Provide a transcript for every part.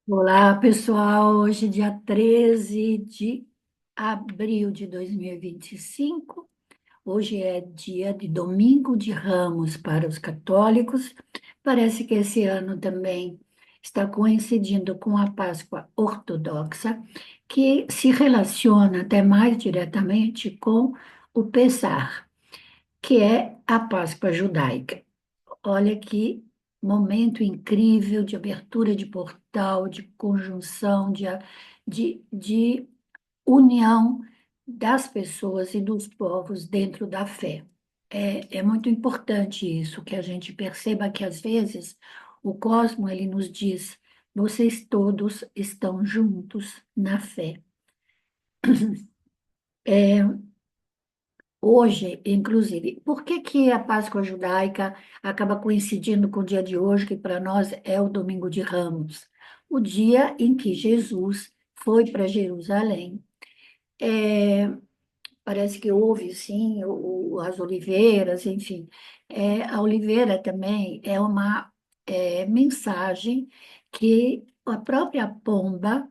Olá, pessoal. Hoje, dia 13 de abril de 2025. Hoje é dia de Domingo de Ramos para os católicos. Parece que esse ano também está coincidindo com a Páscoa Ortodoxa, que se relaciona até mais diretamente com o Pessar, que é a Páscoa judaica. Olha que momento incrível de abertura de portal, de conjunção, de união das pessoas e dos povos dentro da fé. É muito importante isso, que a gente perceba que às vezes o cosmo ele nos diz: vocês todos estão juntos na fé. Hoje, inclusive, por que que a Páscoa judaica acaba coincidindo com o dia de hoje, que para nós é o Domingo de Ramos? O dia em que Jesus foi para Jerusalém. É, parece que houve, sim, as oliveiras, enfim. A oliveira também é uma mensagem que a própria pomba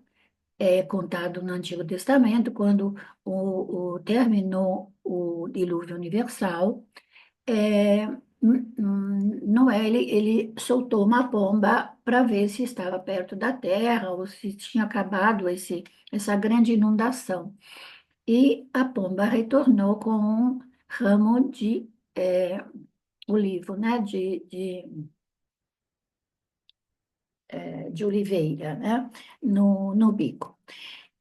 é contado no Antigo Testamento, quando terminou o dilúvio universal, Noé, ele soltou uma pomba para ver se estava perto da terra ou se tinha acabado essa grande inundação. E a pomba retornou com um ramo olivo, né? De oliveira, né? No bico.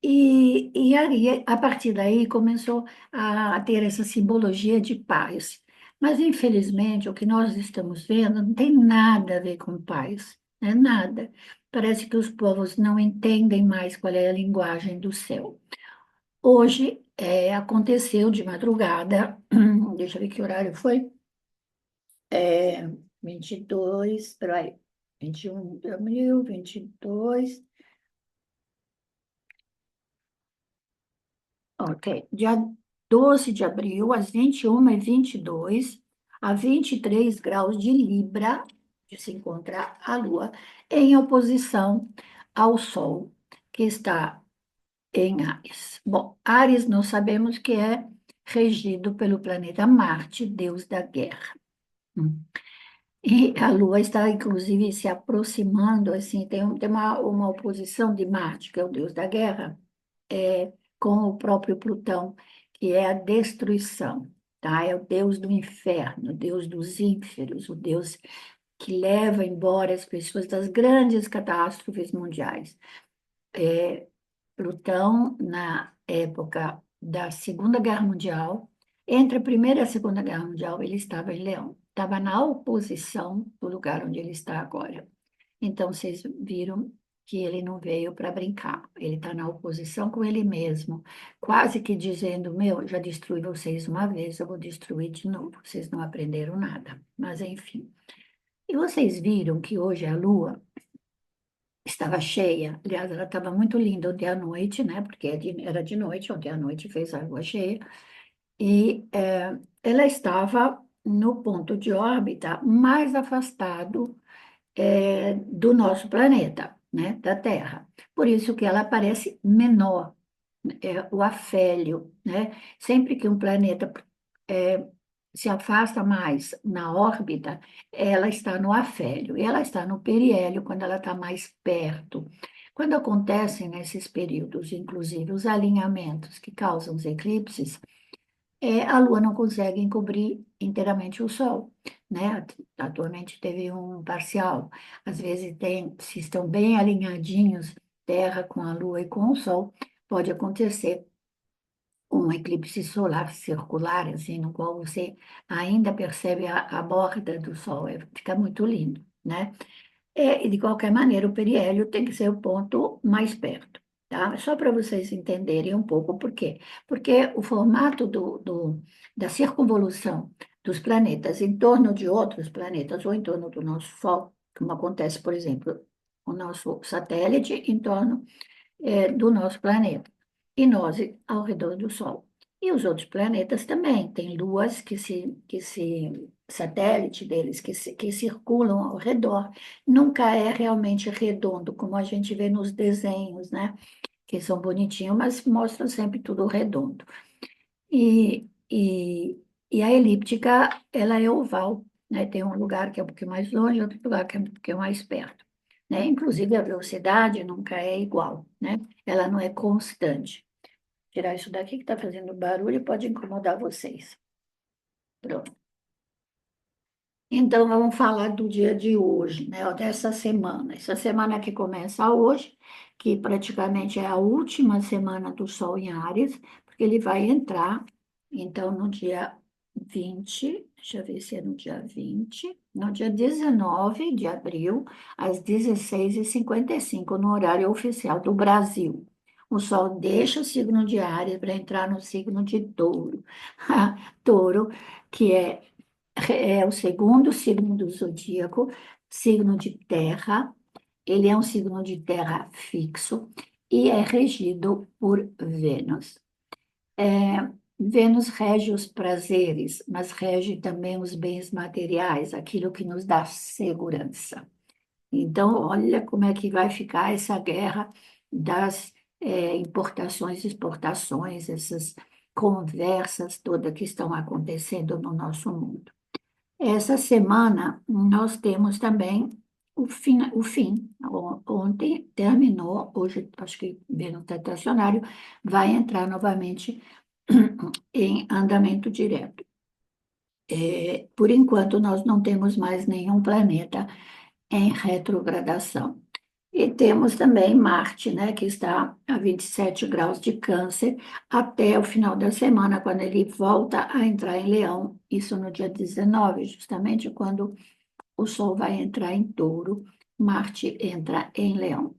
E aí, a partir daí, começou a ter essa simbologia de paz. Mas, infelizmente, o que nós estamos vendo não tem nada a ver com paz, né? Nada. Parece que os povos não entendem mais qual é a linguagem do céu. Hoje, aconteceu de madrugada, deixa eu ver que horário foi, 22, peraí, 21 de abril, 22. Ok. Dia 12 de abril, às 21h22, a 23 graus de Libra, de se encontrar a Lua, em oposição ao Sol, que está em Áries. Bom, Áries nós sabemos que é regido pelo planeta Marte, deus da guerra. Hum. E a Lua está, inclusive, se aproximando, assim, tem uma oposição de Marte, que é o deus da guerra, com o próprio Plutão, que é a destruição, tá? É o deus do inferno, o deus dos ínferos, o deus que leva embora as pessoas das grandes catástrofes mundiais. Plutão, na época da Segunda Guerra Mundial, entre a Primeira e a Segunda Guerra Mundial, ele estava em Leão, estava na oposição do lugar onde ele está agora. Então, vocês viram que ele não veio para brincar, ele está na oposição com ele mesmo, quase que dizendo: Meu, já destruí vocês uma vez, eu vou destruir de novo, vocês não aprenderam nada. Mas, enfim. E vocês viram que hoje a Lua estava cheia, aliás, ela estava muito linda ontem à noite, né? Porque era de noite, ontem à noite fez a Lua cheia, e ela estava no ponto de órbita mais afastado do nosso planeta, né, da Terra. Por isso que ela parece menor, o afélio, né? Sempre que um planeta é, se afasta mais na órbita, ela está no afélio, e ela está no periélio quando ela está mais perto. Quando acontecem nesses períodos, inclusive os alinhamentos que causam os eclipses, a Lua não consegue encobrir inteiramente o Sol, né? Atualmente teve um parcial. Às vezes tem, se estão bem alinhadinhos, Terra com a Lua e com o Sol, pode acontecer um eclipse solar circular, assim, no qual você ainda percebe a borda do Sol. Fica muito lindo, né? E, de qualquer maneira, o periélio tem que ser o ponto mais perto, tá? Só para vocês entenderem um pouco por quê. Porque o formato da circunvolução dos planetas em torno de outros planetas ou em torno do nosso Sol, como acontece, por exemplo, o nosso satélite em torno, do nosso planeta, e nós ao redor do Sol. E os outros planetas também. Tem luas satélite deles, que circulam ao redor. Nunca é realmente redondo, como a gente vê nos desenhos, né? Que são bonitinhos, mas mostram sempre tudo redondo. E, e, e a elíptica, ela é oval, né? Tem um lugar que é um pouquinho mais longe, outro lugar que é um pouquinho mais perto, né? Inclusive, a velocidade nunca é igual, né? Ela não é constante. Tirar isso daqui que está fazendo barulho e pode incomodar vocês. Pronto. Então, vamos falar do dia de hoje, né? Ou dessa semana. Essa semana que começa hoje, que praticamente é a última semana do Sol em Áries, porque ele vai entrar, então, no dia 20. Deixa eu ver se é no dia 20, no dia 19 de abril, às 16h55, no horário oficial do Brasil. O Sol deixa o signo de Áries para entrar no signo de Touro. Touro, que é o segundo signo do zodíaco, signo de terra. Ele é um signo de terra fixo e é regido por Vênus. Vênus rege os prazeres, mas rege também os bens materiais, aquilo que nos dá segurança. Então, olha como é que vai ficar essa guerra das importações e exportações, essas conversas todas que estão acontecendo no nosso mundo. Essa semana nós temos também o fim. Ontem terminou, hoje acho que Vênus está estacionário, vai entrar novamente em andamento direto. Por enquanto, nós não temos mais nenhum planeta em retrogradação. E temos também Marte, né, que está a 27 graus de Câncer até o final da semana, quando ele volta a entrar em Leão, isso no dia 19, justamente quando o Sol vai entrar em Touro, Marte entra em Leão.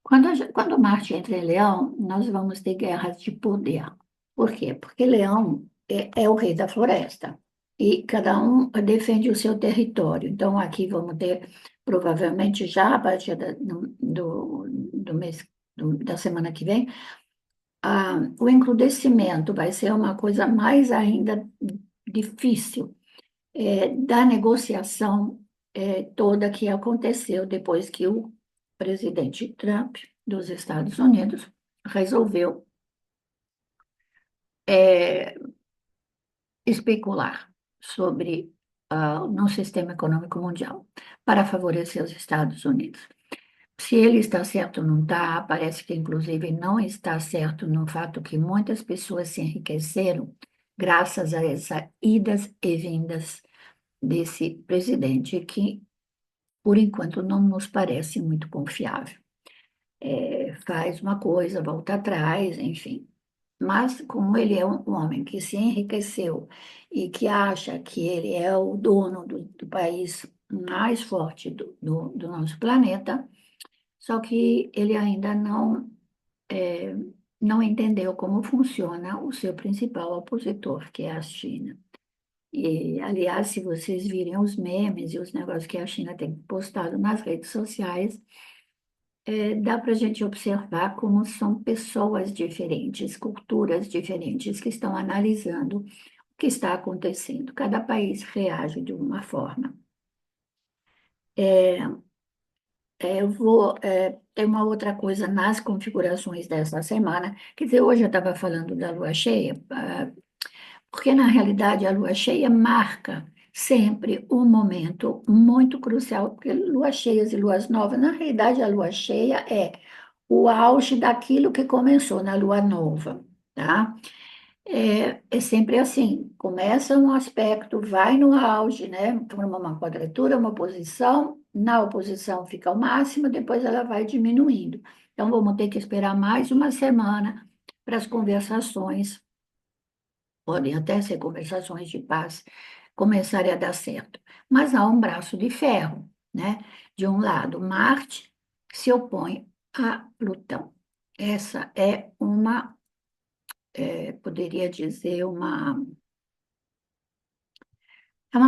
Quando Marte entra em Leão, nós vamos ter guerras de poder. Por quê? Porque Leão é o rei da floresta e cada um defende o seu território. Então, aqui vamos ter, provavelmente, já a partir do mês, da semana que vem, o encrudescimento vai ser uma coisa mais ainda difícil da negociação toda que aconteceu depois que o presidente Trump dos Estados Unidos resolveu é, especular sobre no sistema econômico mundial para favorecer os Estados Unidos. Se ele está certo ou não está, parece que inclusive não está certo no fato que muitas pessoas se enriqueceram graças a essas idas e vindas desse presidente que por enquanto, não nos parece muito confiável. Faz uma coisa, volta atrás, enfim. Mas, como ele é um homem que se enriqueceu e que acha que ele é o dono do país mais forte do nosso planeta, só que ele ainda é, não entendeu como funciona o seu principal opositor, que é a China. E, aliás, se vocês virem os memes e os negócios que a China tem postado nas redes sociais, dá para a gente observar como são pessoas diferentes, culturas diferentes que estão analisando o que está acontecendo. Cada país reage de uma forma. Eu vou ter uma outra coisa nas configurações dessa semana. Quer dizer, hoje eu estava falando da lua cheia, porque na realidade a lua cheia marca sempre um momento muito crucial, porque luas cheias e luas novas, na realidade a lua cheia é o auge daquilo que começou na lua nova, tá? É sempre assim, começa um aspecto, vai no auge, né? Forma uma quadratura, uma oposição, na oposição fica ao máximo, depois ela vai diminuindo. Então, vamos ter que esperar mais uma semana para as conversações, podem até ser conversações de paz, começarem a dar certo. Mas há um braço de ferro, né? De um lado, Marte se opõe a Plutão. Essa é poderia dizer, é uma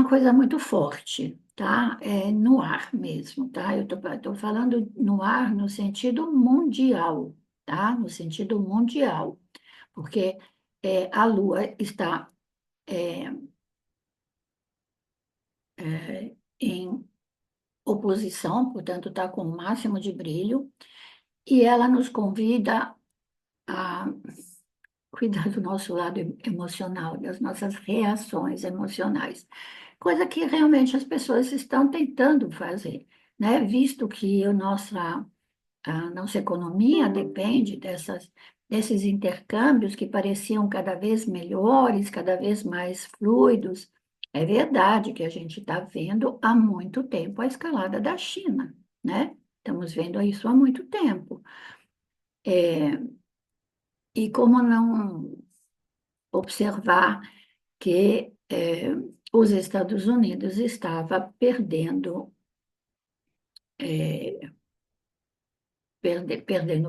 coisa muito forte, tá? É no ar mesmo, tá? Eu estou falando no ar no sentido mundial, tá? No sentido mundial, porque a Lua está é, em oposição, portanto, está com o máximo de brilho, e ela nos convida a cuidar do nosso lado emocional, das nossas reações emocionais, coisa que realmente as pessoas estão tentando fazer, né? Visto que a nossa economia depende desses intercâmbios que pareciam cada vez melhores, cada vez mais fluidos. É verdade que a gente está vendo há muito tempo a escalada da China, né? Estamos vendo isso há muito tempo. É, e como não observar que os Estados Unidos estava perdendo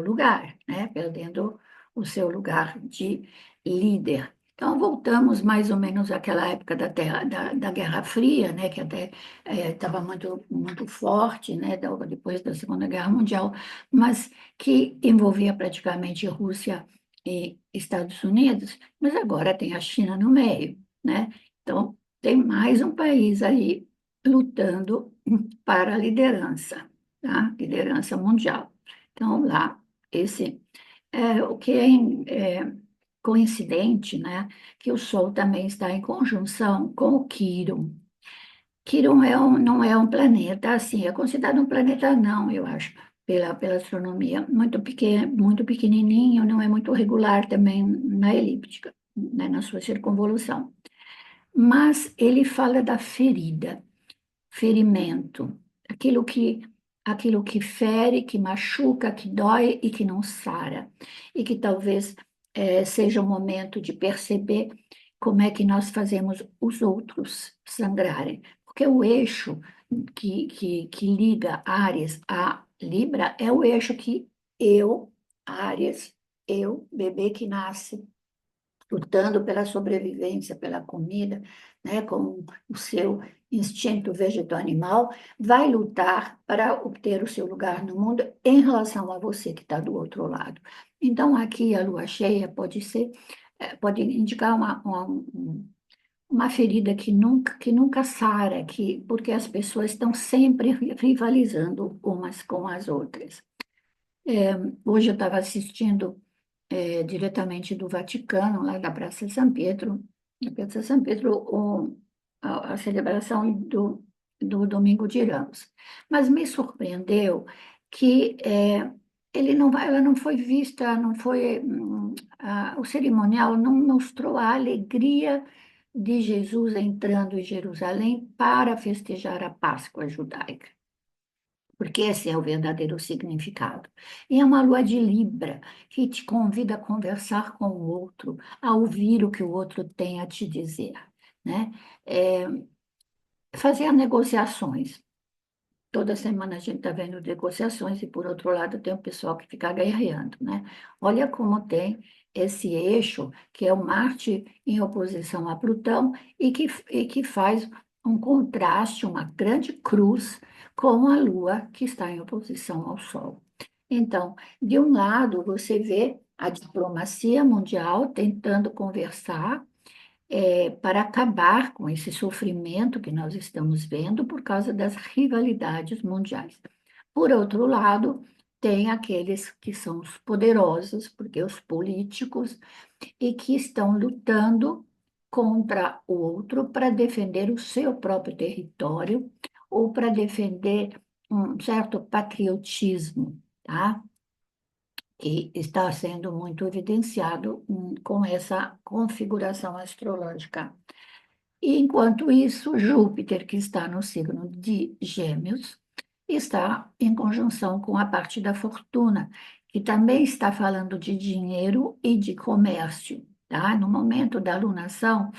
lugar, né? Perdendo o seu lugar de líder. Então, voltamos mais ou menos àquela época da Guerra Fria, né? Que até estava muito, muito forte, né? Depois da Segunda Guerra Mundial, mas que envolvia praticamente Rússia e Estados Unidos, mas agora tem a China no meio, né? Então, tem mais um país aí lutando para a liderança, tá? Liderança mundial. Então, lá, esse o que é coincidente, né, que o Sol também está em conjunção com o Quirón. Quirón não é um planeta, assim, é considerado um planeta não, eu acho, pela astronomia, muito pequeno, muito pequenininho, não é muito regular também na elíptica, né, na sua circunvolução. Mas ele fala da ferida, ferimento, aquilo que fere, que machuca, que dói e que não sara. E que talvez seja o momento de perceber como é que nós fazemos os outros sangrarem. Porque o eixo que liga Áries a Libra é o eixo que eu, Áries, eu, bebê que nasce lutando pela sobrevivência, pela comida, né, com o seu instinto vegetal-animal, vai lutar para obter o seu lugar no mundo em relação a você que está do outro lado. Então, aqui a lua cheia pode indicar uma ferida que nunca sara, porque as pessoas estão sempre rivalizando umas com as outras. Hoje eu estava assistindo diretamente do Vaticano, lá da Praça São Pedro, na Praça São Pedro, a celebração do Domingo de Ramos. Mas me surpreendeu que ela não foi vista, não foi, o cerimonial não mostrou a alegria de Jesus entrando em Jerusalém para festejar a Páscoa judaica, porque esse é o verdadeiro significado. E é uma lua de Libra que te convida a conversar com o outro, a ouvir o que o outro tem a te dizer, né? É, fazer negociações. Toda semana a gente está vendo negociações e, por outro lado, tem o pessoal que fica guerreando, né? Olha como tem esse eixo, que é o Marte em oposição a Plutão, e que faz um contraste, uma grande cruz com a Lua, que está em oposição ao Sol. Então, de um lado, você vê a diplomacia mundial tentando conversar para acabar com esse sofrimento que nós estamos vendo por causa das rivalidades mundiais. Por outro lado, tem aqueles que são os poderosos, porque os políticos, e que estão lutando contra o outro para defender o seu próprio território ou para defender um certo patriotismo, tá? Que está sendo muito evidenciado com essa configuração astrológica. E, enquanto isso, Júpiter, que está no signo de Gêmeos, está em conjunção com a parte da fortuna, que também está falando de dinheiro e de comércio. Tá? No momento da alunação,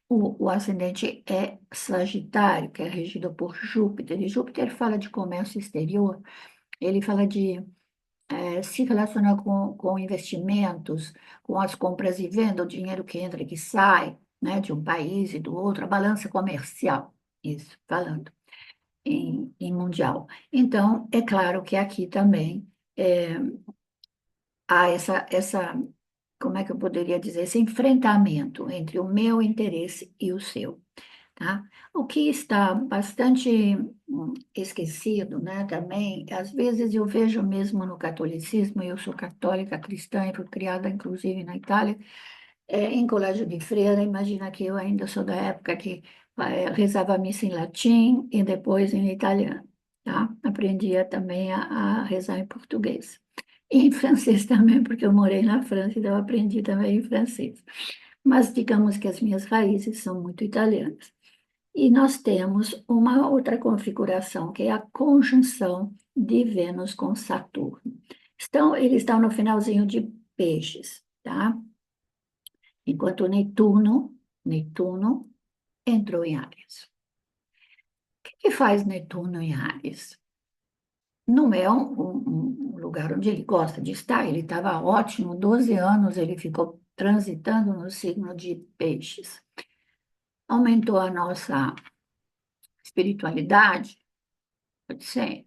o ascendente é Sagitário, que é regido por Júpiter, e Júpiter fala de comércio exterior, ele fala de se relacionar com investimentos, com as compras e vendas, o dinheiro que entra e que sai, né, de um país e do outro, a balança comercial, isso, falando em mundial. Então, é claro que aqui também há essa como é que eu poderia dizer, esse enfrentamento entre o meu interesse e o seu, tá? O que está bastante esquecido, né, também, às vezes eu vejo mesmo no catolicismo, eu sou católica cristã e fui criada inclusive na Itália, em colégio de freira, imagina que eu ainda sou da época que rezava a missa em latim e depois em italiano, tá? Aprendia também a rezar em português. E em francês também, porque eu morei na França, então eu aprendi também em francês. Mas digamos que as minhas raízes são muito italianas. E nós temos uma outra configuração, que é a conjunção de Vênus com Saturno. Eles estão no finalzinho de Peixes, tá? Enquanto Netuno entrou em Áries. O que faz Netuno em Áries? Não é um lugar onde ele gosta de estar, ele estava ótimo, 12 anos ele ficou transitando no signo de Peixes. Aumentou a nossa espiritualidade, pode ser,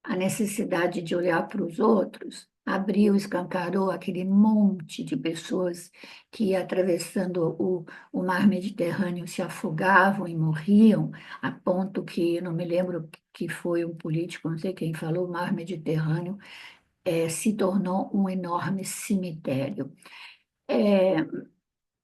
a necessidade de olhar para os outros, abriu, escancarou aquele monte de pessoas que, atravessando o mar Mediterrâneo, se afogavam e morriam, a ponto que, não me lembro que foi um político, não sei quem falou, o mar Mediterrâneo se tornou um enorme cemitério. É,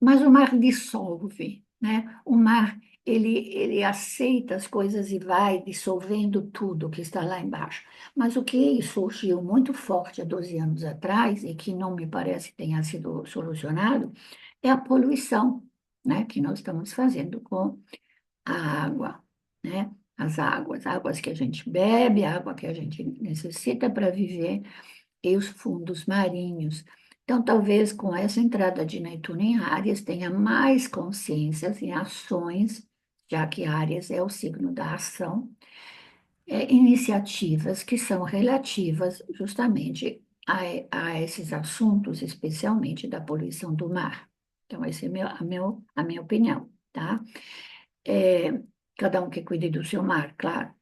mas o mar dissolve, né? O mar, ele aceita as coisas e vai dissolvendo tudo que está lá embaixo. Mas o que surgiu muito forte há 12 anos atrás, e que não me parece que tenha sido solucionado, é a poluição, né? Que nós estamos fazendo com a água, né? Águas que a gente bebe, a água que a gente necessita para viver, e os fundos marinhos. Então, talvez com essa entrada de Netuno em Áries tenha mais consciências em ações, já que Áries é o signo da ação, iniciativas que são relativas justamente a esses assuntos, especialmente da poluição do mar. Então, essa é a minha opinião, tá? É, cada um que cuide do seu mar, claro.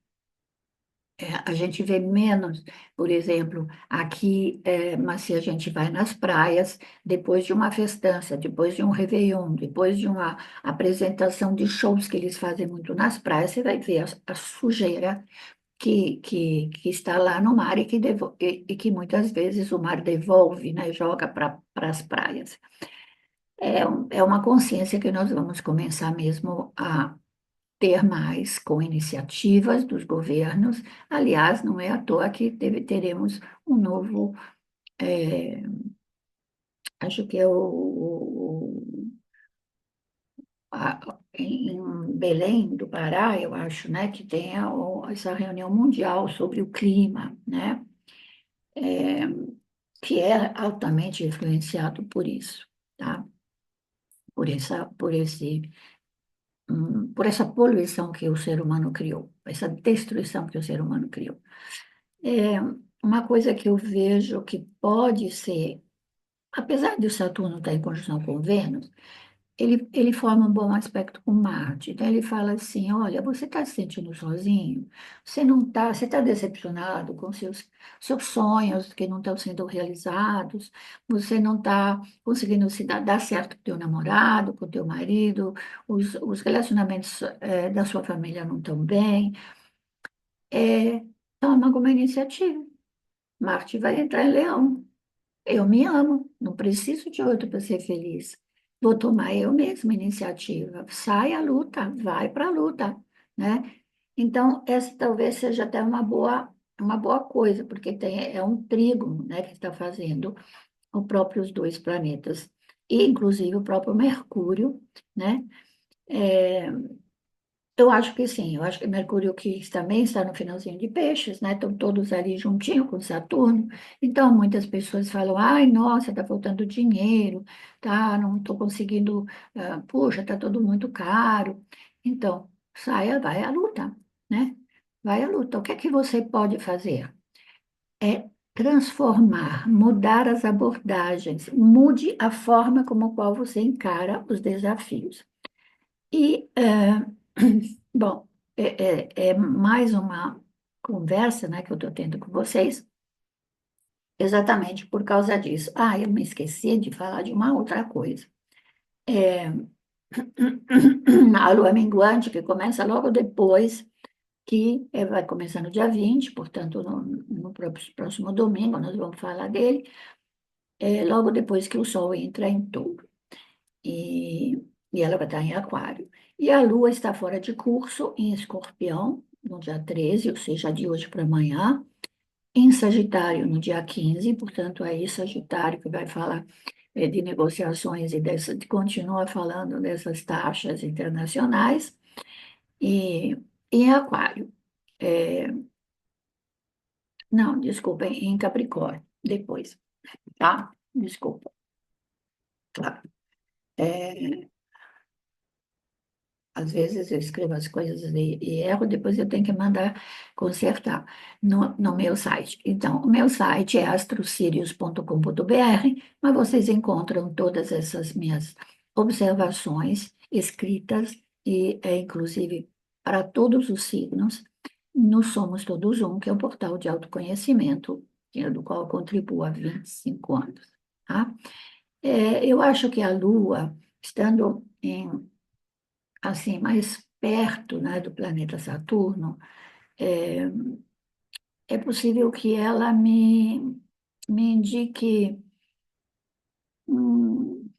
A gente vê menos, por exemplo, aqui, mas se a gente vai nas praias, depois de uma festança, depois de um réveillon, depois de uma apresentação de shows que eles fazem muito nas praias, você vai ver a sujeira que está lá no mar e que muitas vezes o mar devolve, né, joga para as praias. É uma consciência que nós vamos começar mesmo a ter mais com iniciativas dos governos. Aliás, não é à toa que teremos um novo, é, acho que é em Belém do Pará, eu acho, né, que tem essa reunião mundial sobre o clima, né, que é altamente influenciado por isso, tá? Por essa poluição que o ser humano criou, essa destruição que o ser humano criou. É uma coisa que eu vejo que pode ser, apesar de o Saturno estar em conjunção com Vênus, ele forma um bom aspecto com Marte. Então ele fala assim: olha, você está se sentindo sozinho? Você não está, você está decepcionado com seus sonhos que não estão sendo realizados? Você não está conseguindo dar certo com o teu namorado, com o teu marido? Os relacionamentos da sua família não estão bem? É, toma alguma iniciativa. Marte vai entrar em Leão. Eu me amo, não preciso de outro para ser feliz. Vou tomar eu mesma a iniciativa. Sai à luta, vai para a luta, né? Então, essa talvez seja até uma boa coisa, porque é um trígono, né, que está fazendo os próprios dois planetas, e inclusive o próprio Mercúrio, né? É, eu acho que sim, eu acho que Mercúrio que também está no finalzinho de Peixes, né? Estão todos ali juntinho com Saturno. Então, muitas pessoas falam: ai, nossa, está faltando dinheiro, tá? Não estou conseguindo, puxa, está tudo muito caro. Então, saia, vai à luta, né? Vai à luta. O que é que você pode fazer? É transformar, mudar as abordagens, mude a forma como qual você encara os desafios. E, bom, é mais uma conversa, né, que eu estou tendo com vocês, exatamente por causa disso. Ah, eu me esqueci de falar de uma outra coisa. É, a lua minguante, que começa logo depois, vai começar no dia 20, portanto, no próximo domingo, nós vamos falar dele, logo depois que o Sol entra em Touro. E, e ela vai estar em Aquário. E a Lua está fora de curso em Escorpião, no dia 13, ou seja, de hoje para amanhã, em Sagitário, no dia 15, portanto, aí Sagitário que vai falar de negociações e continua falando dessas taxas internacionais, e em Aquário. É, não, desculpa, em Capricórnio, depois, tá? Desculpa. Tá. É, Às vezes eu escrevo as coisas e erro, depois eu tenho que mandar consertar no meu site. Então, o meu site é astrosirius.com.br, mas vocês encontram todas essas minhas observações escritas e, inclusive, para todos os signos, no Somos Todos Um, que é um portal de autoconhecimento, do qual eu contribuo há 25 anos. Tá? Eu acho que a Lua, estando assim, mais perto, né, do planeta Saturno, é, é possível que ela me indique hum,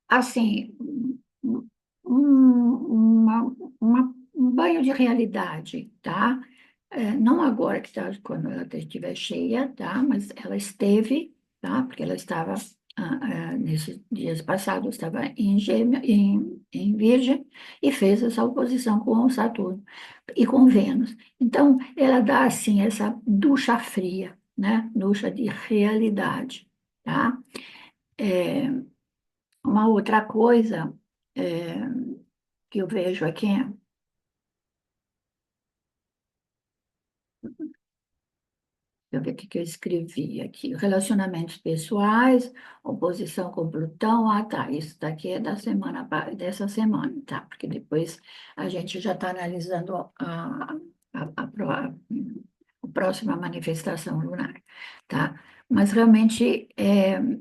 assim, um banho de realidade, tá? Não agora que tá, quando ela estiver cheia, tá? Mas ela esteve, tá? Porque ela estava, nesses dias passados, estava em Gêmeo, em Virgem, e fez essa oposição com o Saturno e com Vênus. Então, ela dá, assim, essa ducha fria, né? Ducha de realidade, tá? É, uma outra coisa é, que eu vejo aqui, deixa eu ver o que que eu escrevi aqui. Relacionamentos pessoais, oposição com Plutão. Ah, tá. Isso daqui é da semana, dessa semana, tá? Porque depois a gente já está analisando a próxima manifestação lunar, tá? Mas realmente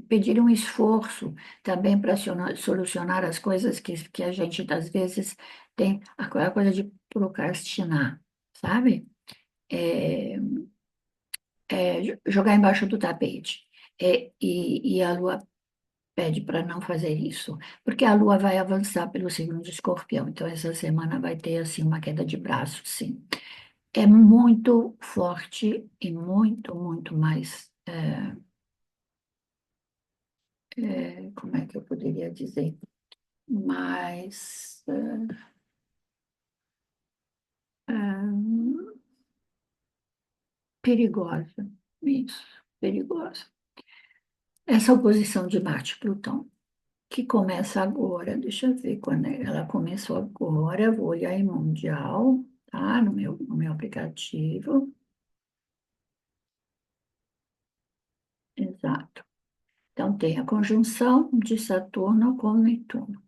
pedir um esforço também para solucionar as coisas que a gente, às vezes, tem a coisa de procrastinar, sabe? É, jogar embaixo do tapete. E a Lua pede para não fazer isso, porque a Lua vai avançar pelo signo de Escorpião, então essa semana vai ter assim uma queda de braço, sim. É muito forte e muito, muito mais, como é que eu poderia dizer, mais perigosa, isso, perigosa. Essa oposição de Marte-Plutão. Que começa agora, deixa eu ver quando ela começou agora, eu vou olhar em Mundial, tá? No meu aplicativo, exato. Então, tem a conjunção de Saturno com Netuno,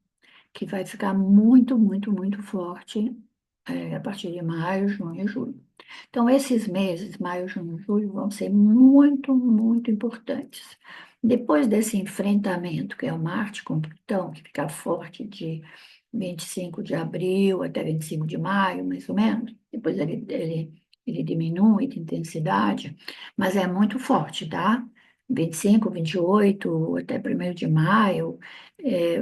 que vai ficar muito, muito, muito forte a partir de maio, junho e julho. Então, esses meses, maio, junho e julho, vão ser muito, muito importantes. Depois desse enfrentamento, que é o Marte com Plutão, que fica forte de 25 de abril até 25 de maio, mais ou menos, depois ele diminui de intensidade, mas é muito forte, tá? 25, 28, até 1º de maio,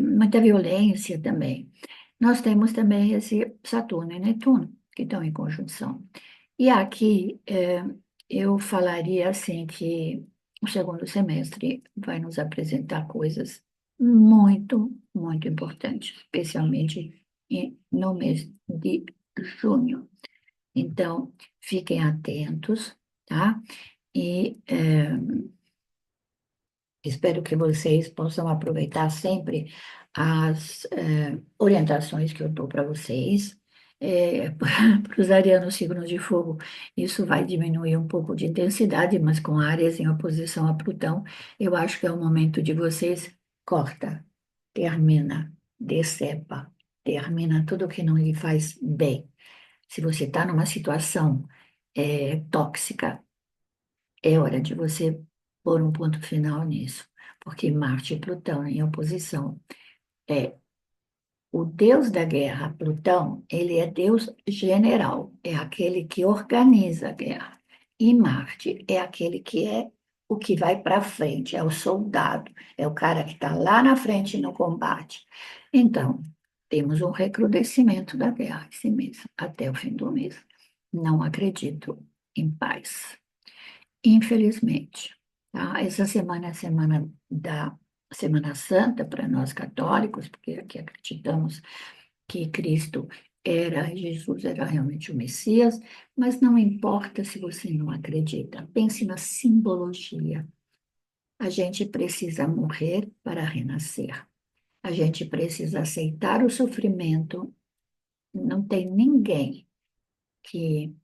muita violência também. Nós temos também esse Saturno e Netuno, que estão em conjunção. E aqui eu falaria assim que o segundo semestre vai nos apresentar coisas muito, muito importantes, especialmente no mês de junho. Então, fiquem atentos, tá? E espero que vocês possam aproveitar sempre as orientações que eu dou para vocês. Para os arianos signos de fogo, isso vai diminuir um pouco de intensidade, mas com Áries em oposição a Plutão, eu acho que é o momento de vocês corta, termina, decepa, termina tudo que não lhe faz bem. Se você está numa situação tóxica, É hora de você pôr um ponto final nisso, porque Marte e Plutão em oposição. É, o deus da guerra, Plutão, ele é deus general, é aquele que organiza a guerra. E Marte é aquele que é o que vai para frente, é o soldado, é o cara que está lá na frente no combate. Então, temos um recrudescimento da guerra esse mês, até o fim do mês. Não acredito em paz, infelizmente. Tá? Essa semana é a semana da Semana Santa para nós católicos, porque aqui acreditamos que Cristo era, Jesus era realmente o Messias, mas não importa se você não acredita, pense na simbologia. A gente precisa morrer para renascer. A gente precisa aceitar o sofrimento. Não tem ninguém que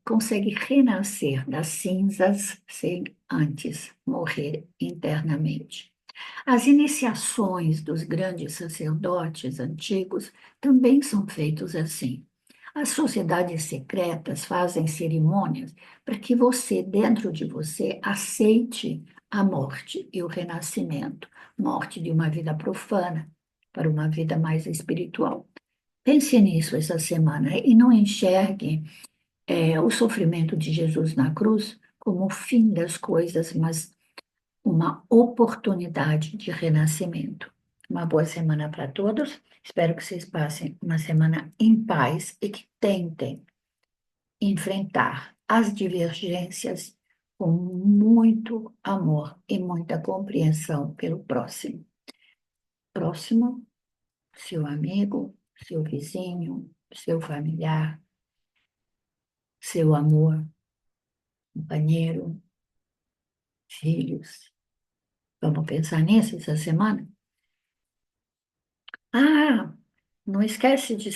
consegue renascer das cinzas sem antes morrer internamente. As iniciações dos grandes sacerdotes antigos também são feitas assim. As sociedades secretas fazem cerimônias para que você, dentro de você, aceite a morte e o renascimento, morte de uma vida profana para uma vida mais espiritual. Pense nisso essa semana e não enxergue o sofrimento de Jesus na cruz como o fim das coisas, mas uma oportunidade de renascimento. Uma boa semana para todos. Espero que vocês passem uma semana em paz e que tentem enfrentar as divergências com muito amor e muita compreensão pelo próximo. Próximo, seu amigo, seu vizinho, seu familiar, seu amor, companheiro, filhos. Vamos pensar nisso essa semana? Ah, não esquece de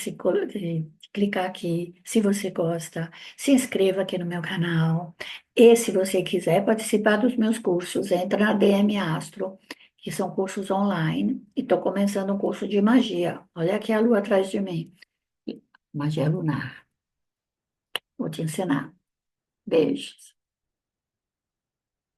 clicar aqui se você gosta, se inscreva aqui no meu canal. E se você quiser participar dos meus cursos, entra na DM Astro, que são cursos online, e estou começando um curso de magia. Olha aqui a lua atrás de mim. Magia lunar. Vou te ensinar. Beijos.